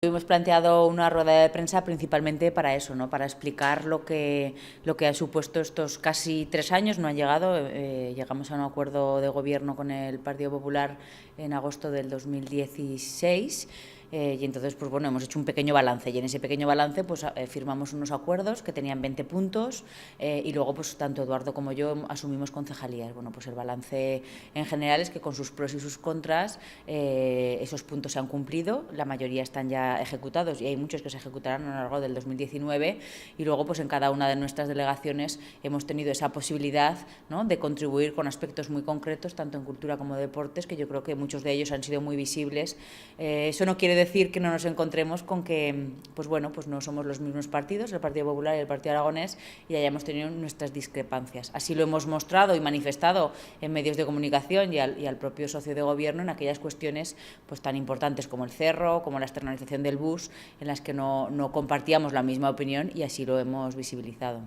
Hemos planteado una rueda de prensa principalmente para eso, ¿no? Para explicar lo que ha supuesto estos casi 3 años. No han llegado, llegamos a un acuerdo de gobierno con el Partido Popular en agosto del 2016. Y entonces, pues bueno, hemos hecho un pequeño balance y en ese pequeño balance pues firmamos unos acuerdos que tenían 20 puntos y luego pues tanto Eduardo como yo asumimos concejalías. Bueno, pues el balance en general es que con sus pros y sus contras esos puntos se han cumplido, la mayoría están ya ejecutados y hay muchos que se ejecutarán a lo largo del 2019 y luego pues en cada una de nuestras delegaciones hemos tenido esa posibilidad, ¿no?, de contribuir con aspectos muy concretos, tanto en cultura como deportes, que yo creo que muchos de ellos han sido muy visibles. Eso no quiere decir que no nos encontremos con que, pues bueno, pues no somos los mismos partidos, el Partido Popular y el Partido Aragonés, y hayamos tenido nuestras discrepancias. Así lo hemos mostrado y manifestado en medios de comunicación y al propio socio de gobierno en aquellas cuestiones pues tan importantes como el cerro, como la externalización del bus, en las que no compartíamos la misma opinión y así lo hemos visibilizado.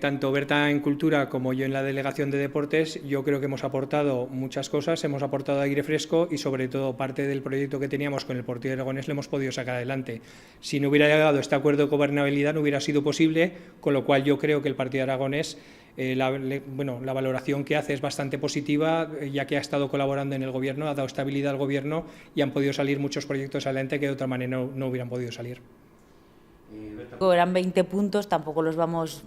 Tanto Berta en Cultura como yo en la Delegación de Deportes, yo creo que hemos aportado muchas cosas, hemos aportado aire fresco y sobre todo parte del proyecto que teníamos con el Partido Aragonés lo hemos podido sacar adelante. Si no hubiera llegado este acuerdo de gobernabilidad no hubiera sido posible, con lo cual yo creo que el Partido Aragonés, la valoración que hace es bastante positiva, ya que ha estado colaborando en el Gobierno, ha dado estabilidad al Gobierno y han podido salir muchos proyectos adelante que de otra manera no hubieran podido salir. Eran 20 puntos, tampoco los vamos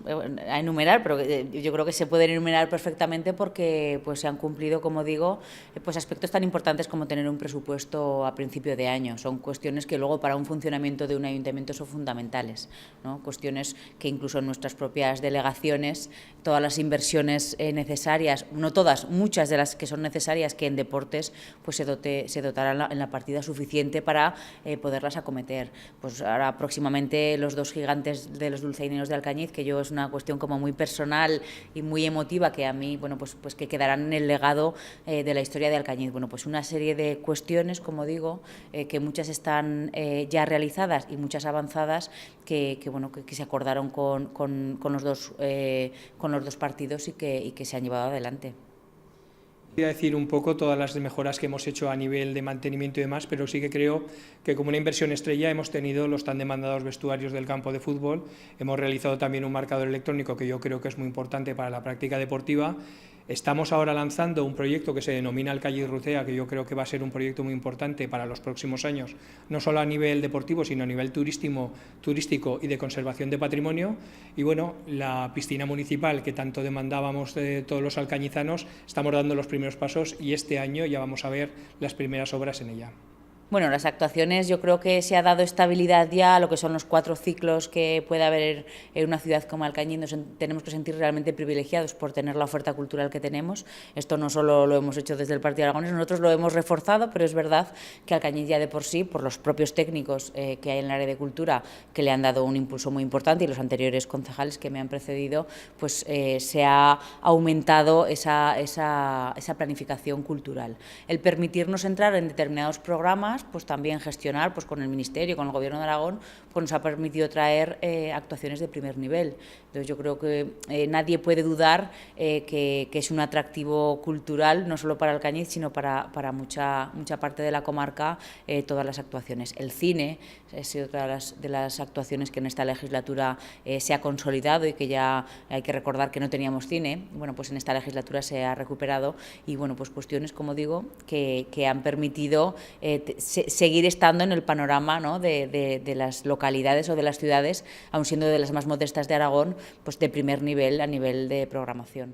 a enumerar, pero yo creo que se pueden enumerar perfectamente porque pues, se han cumplido, como digo, pues aspectos tan importantes como tener un presupuesto a principio de año. Son cuestiones que luego para un funcionamiento de un ayuntamiento son fundamentales, ¿no? Cuestiones que incluso en nuestras propias delegaciones, todas las inversiones necesarias, no todas, muchas de las que son necesarias que en deportes pues se dotarán en la partida suficiente para poderlas acometer. Pues ahora próximamente los dos gigantes de los dulceineros de Alcañiz, que yo es una cuestión como muy personal y muy emotiva que a mí, bueno, pues que quedarán en el legado de la historia de Alcañiz. Bueno, pues una serie de cuestiones, como digo, que muchas están ya realizadas y muchas avanzadas que se acordaron con los dos partidos y que se han llevado adelante. Voy a decir un poco todas las mejoras que hemos hecho a nivel de mantenimiento y demás, pero sí que creo que como una inversión estrella hemos tenido los tan demandados vestuarios del campo de fútbol, hemos realizado también un marcador electrónico que yo creo que es muy importante para la práctica deportiva. Estamos ahora lanzando un proyecto que se denomina Alcañiz Rucea, que yo creo que va a ser un proyecto muy importante para los próximos años, no solo a nivel deportivo, sino a nivel turístico y de conservación de patrimonio. Y bueno, la piscina municipal que tanto demandábamos de todos los alcañizanos, estamos dando los primeros pasos y este año ya vamos a ver las primeras obras en ella. Bueno, las actuaciones, yo creo que se ha dado estabilidad ya a lo que son los 4 ciclos que puede haber en una ciudad como Alcañiz. Nos tenemos que sentir realmente privilegiados por tener la oferta cultural que tenemos. Esto no solo lo hemos hecho desde el Partido Aragonés, nosotros lo hemos reforzado, pero es verdad que Alcañiz ya de por sí, por los propios técnicos que hay en el área de cultura, que le han dado un impulso muy importante, y los anteriores concejales que me han precedido, pues se ha aumentado esa planificación cultural. El permitirnos entrar en determinados programas, pues también gestionar pues con el Ministerio, con el Gobierno de Aragón, pues nos ha permitido traer actuaciones de primer nivel. Entonces yo creo que nadie puede dudar que es un atractivo cultural, no solo para Alcañiz, sino para mucha parte de la comarca, todas las actuaciones. El cine es otra de las actuaciones que en esta legislatura se ha consolidado y que ya hay que recordar que no teníamos cine. Bueno, pues en esta legislatura se ha recuperado y bueno, pues cuestiones, como digo, que han permitido seguir estando en el panorama, ¿no?, de las localidades o de las ciudades, aun siendo de las más modestas de Aragón, pues de primer nivel a nivel de programación.